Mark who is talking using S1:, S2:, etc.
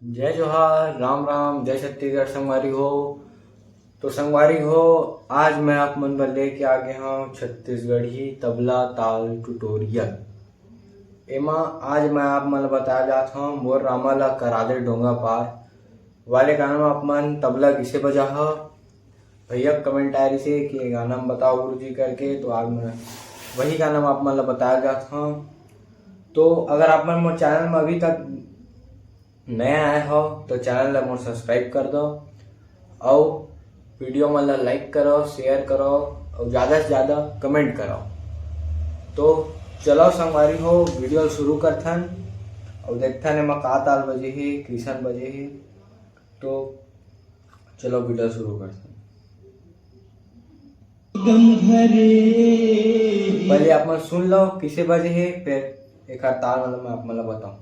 S1: जय जोहार, राम राम, जय छत्तीसगढ़ संगवारी हो। तो संगवारी हो, आज मैं आप मन बर लेके आ गया हूँ छत्तीसगढ़ी तबला ताल ट्यूटोरियल। एमा आज मैं आप मन ला बताया जात हूँ मोर रामा ला करा दे डोंगा पार वाले गाना में आप मन तबला किसे बजा हो। भैया कमेंट आ रही से कि ये गाना में बताओ गुरुजी करके, तो आज मैं वही गाना में आप मन ला बताया जात हूँ। तो अगर आप मन मोर चैनल में अभी तक नया आए हो तो चैनल ला मोर सब्सक्राइब कर दो और वीडियो मन ला लाइक करो, शेयर करो और ज़्यादा से ज़्यादा कमेंट करो। तो चलो संगवारी हो, वीडियो शुरू करथन और देखथन एमा का ताल बजे हे, किसन बजे हे। तो चलो वीडियो शुरू करथन। पहले आप मन सुन लो किसे बजे हे, फिर एक ताल मतलब मैं आप मन ला बताऊं।